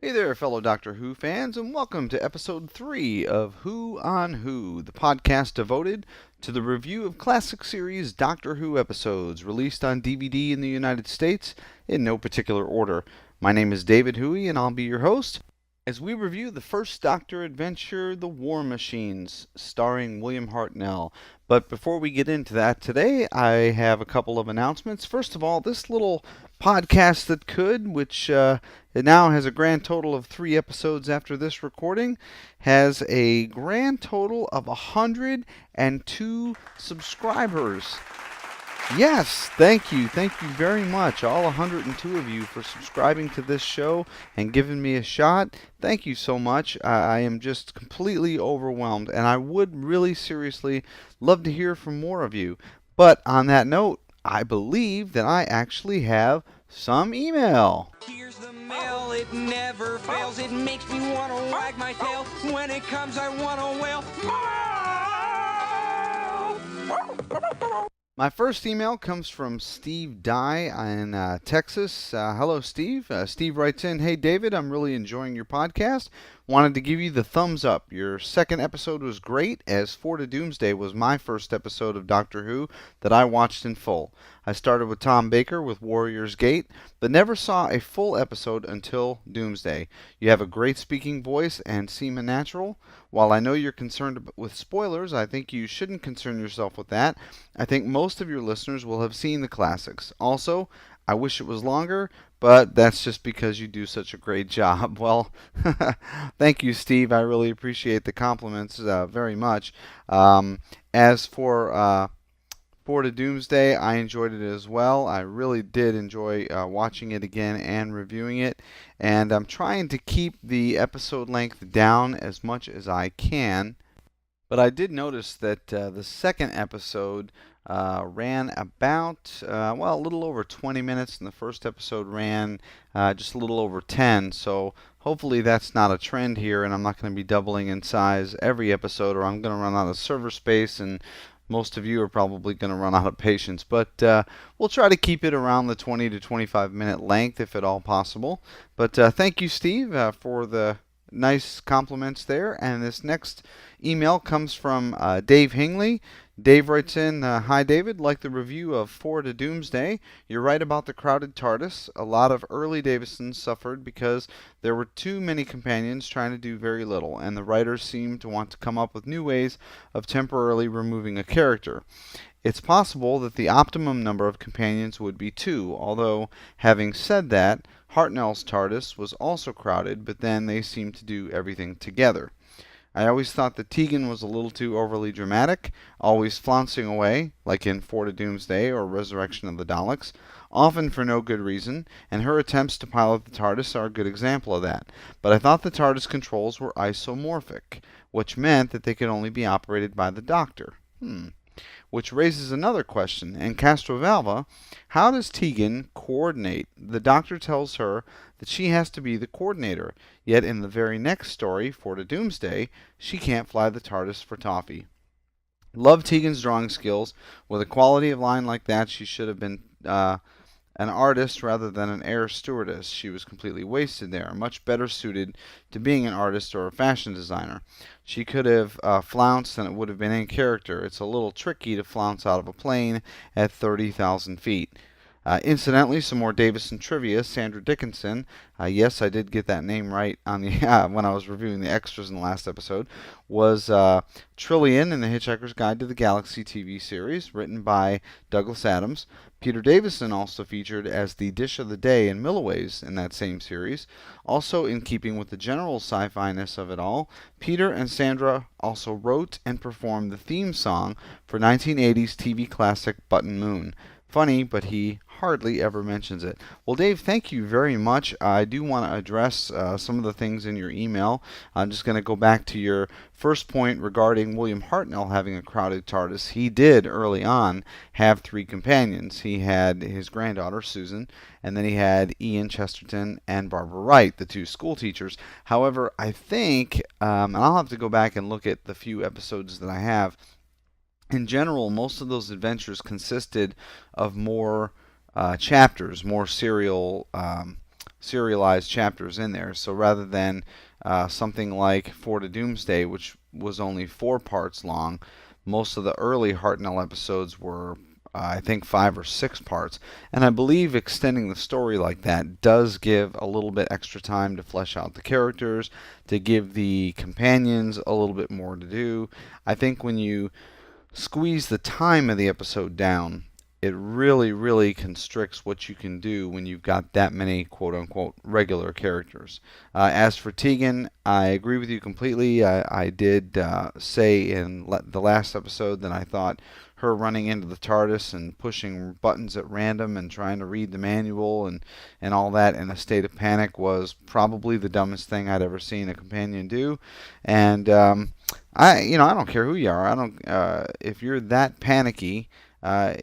Hey there, fellow Doctor Who fans, and welcome to episode 3 of Who on Who, the podcast devoted to the review of classic series Doctor Who episodes released on DVD in the United States in no particular order. My name is David Huey, and I'll be your host as we review the first Doctor adventure, The War Machines, starring William Hartnell. But before we get into that today, I have a couple of announcements. First of all, this little podcast that could, which it now has a grand total of 3 episodes after this recording, has a grand total of 102 subscribers. Yes, thank you. Thank you very much, all 102 of you, for subscribing to this show and giving me a shot. Thank you so much. I am just completely overwhelmed, and I would really seriously love to hear from more of you. But on that note, I believe that I actually have some email. Here's the mail, it never fails. It makes me want to wag my tail. When it comes, I want to wail. My first email comes from Steve Dye in Texas. Hello, Steve. Steve writes in, "Hey, David, I'm really enjoying your podcast. Wanted to give you the thumbs up. Your second episode was great, as Four to Doomsday was my first episode of Doctor Who that I watched in full. I started with Tom Baker with Warrior's Gate, but never saw a full episode until Doomsday. You have a great speaking voice and seem a natural. While I know you're concerned with spoilers, I think you shouldn't concern yourself with that. I think most of your listeners will have seen the classics. Also, I wish it was longer, but that's just because you do such a great job." Well, thank you, Steve. I really appreciate the compliments very much. As for Four to Doomsday, I enjoyed it as well. I really did enjoy watching it again and reviewing it. And I'm trying to keep the episode length down as much as I can. But I did notice that the second episode ran about, a little over 20 minutes, and the first episode ran just a little over 10. So hopefully that's not a trend here, and I'm not going to be doubling in size every episode, or I'm going to run out of server space, and most of you are probably going to run out of patience. But we'll try to keep it around the 20 to 25 minute length, if at all possible. But thank you, Steve, for the nice compliments there. And this next email comes from Dave Hingley. Dave writes in, "Hi David, like the review of Four to Doomsday. You're right about the crowded TARDIS. A lot of early Davisons suffered because there were too many companions trying to do very little, and the writers seemed to want to come up with new ways of temporarily removing a character. It's possible that the optimum number of companions would be 2, although, having said that, Hartnell's TARDIS was also crowded, but then they seemed to do everything together. I always thought that Tegan was a little too overly dramatic, always flouncing away, like in Four to Doomsday or Resurrection of the Daleks, often for no good reason, and her attempts to pilot the TARDIS are a good example of that. But I thought the TARDIS controls were isomorphic, which meant that they could only be operated by the Doctor. Which raises another question. In Castrovalva, how does Tegan coordinate? The Doctor tells her that she has to be the coordinator, yet in the very next story, Four to Doomsday, she can't fly the TARDIS for toffee. Love Tegan's drawing skills. With a quality of line like that, she should have been an artist rather than an air stewardess. She was completely wasted there, much better suited to being an artist or a fashion designer. She could have flounced and it would have been in character. It's a little tricky to flounce out of a plane at 30,000 feet. Incidentally, some more Davison trivia. Sandra Dickinson, yes, I did get that name right on the when I was reviewing the extras in the last episode, was Trillian in the Hitchhiker's Guide to the Galaxy TV series, written by Douglas Adams. Peter Davison also featured as the dish of the day in Milliways in that same series. Also, in keeping with the general sci-fi-ness of it all, Peter and Sandra also wrote and performed the theme song for 1980's TV classic Button Moon. Funny, but he hardly ever mentions it. Well, Dave, thank you very much. I do want to address some of the things in your email. I'm just going to go back to your first point regarding William Hartnell having a crowded TARDIS. He did early on have 3 companions. He had his granddaughter, Susan, and then he had Ian Chesterton and Barbara Wright, the 2 school teachers. However, I think, and I'll have to go back and look at the few episodes that I have, in general, most of those adventures consisted of more chapters, more serial serialized chapters in there. So rather than something like Four to Doomsday, which was only 4 parts long, most of the early Hartnell episodes were, I think, 5 or 6 parts. And I believe extending the story like that does give a little bit extra time to flesh out the characters, to give the companions a little bit more to do. I think when you squeeze the time of the episode down, it really, really constricts what you can do when you've got that many quote unquote regular characters. As for Tegan, I agree with you completely. I did say in the last episode that I thought her running into the TARDIS and pushing buttons at random and trying to read the manual and all that in a state of panic was probably the dumbest thing I'd ever seen a companion do. And I don't care who you are. I don't if you're that panicky,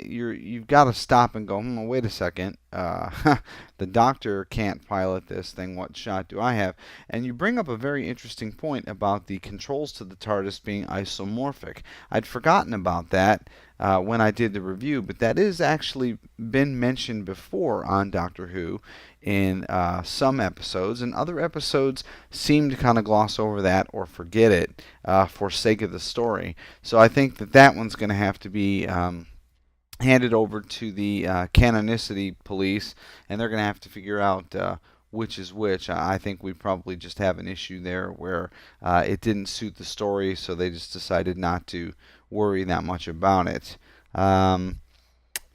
you've got to stop and go, wait a second. The doctor can't pilot this thing. What shot do I have? And you bring up a very interesting point about the controls to the TARDIS being isomorphic. I'd forgotten about that when I did the review, but that is actually been mentioned before on Doctor Who in some episodes, and other episodes seem to kind of gloss over that or forget it for sake of the story. So I think that one's going to have to be handed over to the canonicity police, and they're going to have to figure out which is which. I think we probably just have an issue there where it didn't suit the story, so they just decided not to worry that much about it.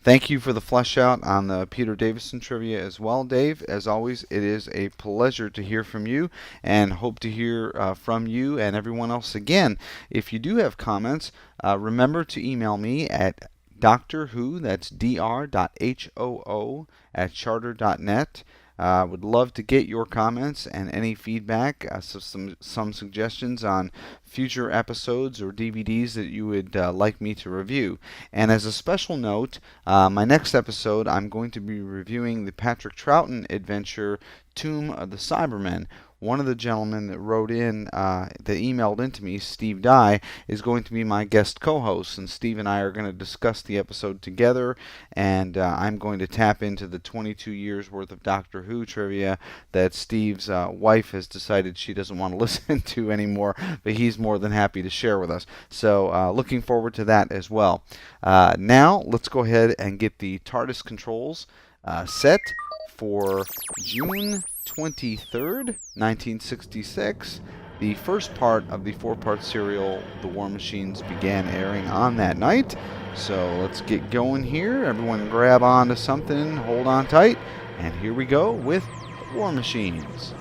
Thank you for the flesh out on the Peter Davison trivia as well, Dave. As always, it is a pleasure to hear from you, and hope to hear from you and everyone else again. If you do have comments, remember to email me at Doctor Who, that's dr.hoo@charter.net. Would love to get your comments and any feedback, so some suggestions on future episodes or DVDs that you would like me to review. And as a special note, my next episode I'm going to be reviewing the Patrick Troughton adventure Tomb of the Cybermen. One of the gentlemen that wrote in, that emailed into me, Steve Dye, is going to be my guest co-host, and Steve and I are going to discuss the episode together, and I'm going to tap into the 22 years worth of Doctor Who trivia that Steve's wife has decided she doesn't want to listen to anymore, but he's more than happy to share with us. So looking forward to that as well. Now let's go ahead and get the TARDIS controls set for June 23rd, 1966. The first part of the 4-part serial, The War Machines, began airing on that night. So let's get going here. Everyone grab onto something, hold on tight, and here we go with War Machines.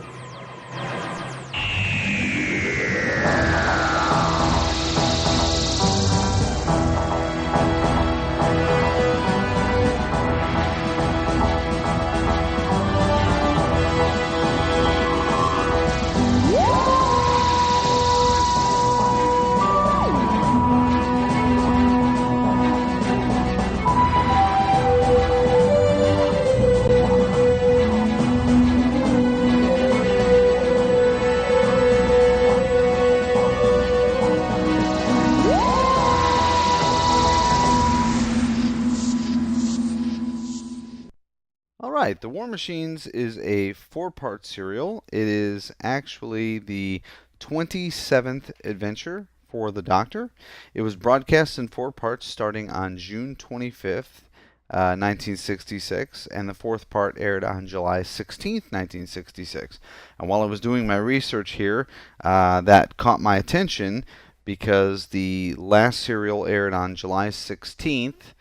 Alright, The War Machines is a 4-part serial. It is actually the 27th adventure for the Doctor. It was broadcast in 4 parts starting on June 25th, 1966, and the 4th part aired on July 16th, 1966. And while I was doing my research here, that caught my attention because the last serial aired on July 16th,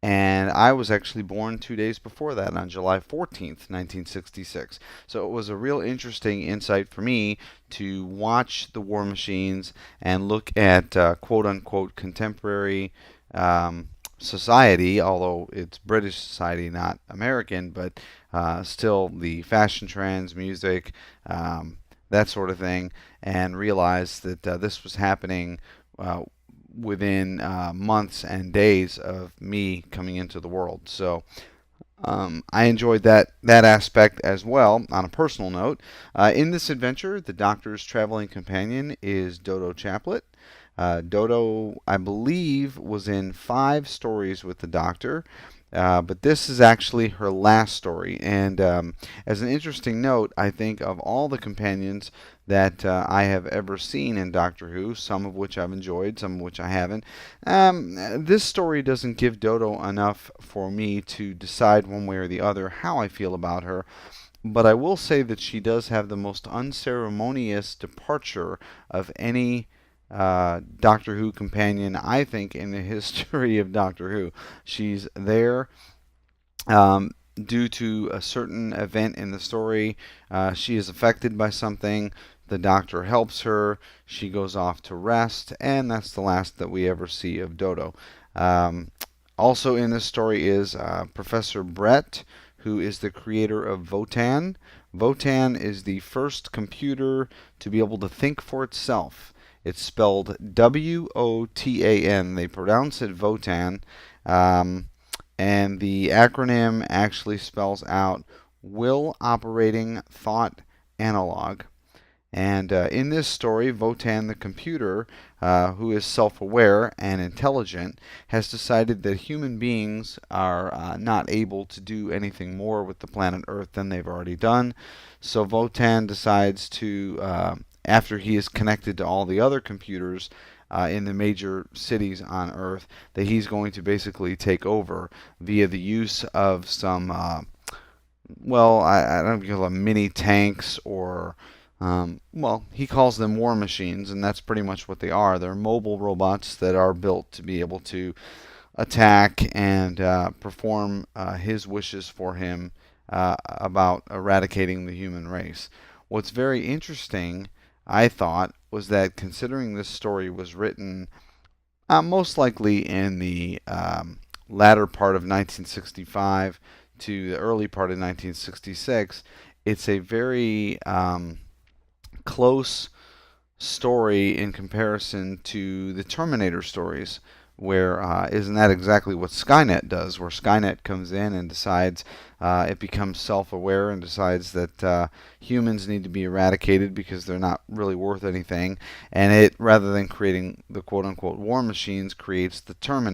and I was actually born 2 days before that, on July 14th, 1966. So it was a real interesting insight for me to watch The War Machines and look at quote-unquote contemporary society, although it's British society, not American, but still the fashion trends, music, that sort of thing, and realize that this was happening within months and days of me coming into the world. So I enjoyed that aspect as well. On a personal note, in this adventure, the Doctor's traveling companion is Dodo Chaplet. Dodo, I believe, was in 5 stories with the Doctor. But this is actually her last story. And as an interesting note, I think of all the companions that I have ever seen in Doctor Who, some of which I've enjoyed, some of which I haven't, this story doesn't give Dodo enough for me to decide one way or the other how I feel about her. But I will say that she does have the most unceremonious departure of any Doctor Who companion, I think, in the history of Doctor Who. She's there due to a certain event in the story. She is affected by something. The Doctor helps her. She goes off to rest, and that's the last that we ever see of Dodo. Um, Also in this story is Professor Brett, who is the creator of Votan. Votan is the first computer to be able to think for itself. It's spelled Wotan. They pronounce it Votan. And the acronym actually spells out Will Operating Thought Analog. And in this story, Votan, the computer, who is self aware and intelligent, has decided that human beings are not able to do anything more with the planet Earth than they've already done. So Votan decides to, after he is connected to all the other computers in the major cities on Earth, that he's going to basically take over via the use of some, well, I don't know if you call them mini tanks or well, he calls them war machines, and that's pretty much what they are. They're mobile robots that are built to be able to attack and perform his wishes for him about eradicating the human race. What's very interesting, I thought, was that considering this story was written most likely in the latter part of 1965 to the early part of 1966, it's a very close story in comparison to the Terminator stories, where isn't that exactly what Skynet does? Where Skynet comes in and decides it becomes self-aware and decides that humans need to be eradicated because they're not really worth anything, and it, rather than creating the quote-unquote war machines, creates the Terminator.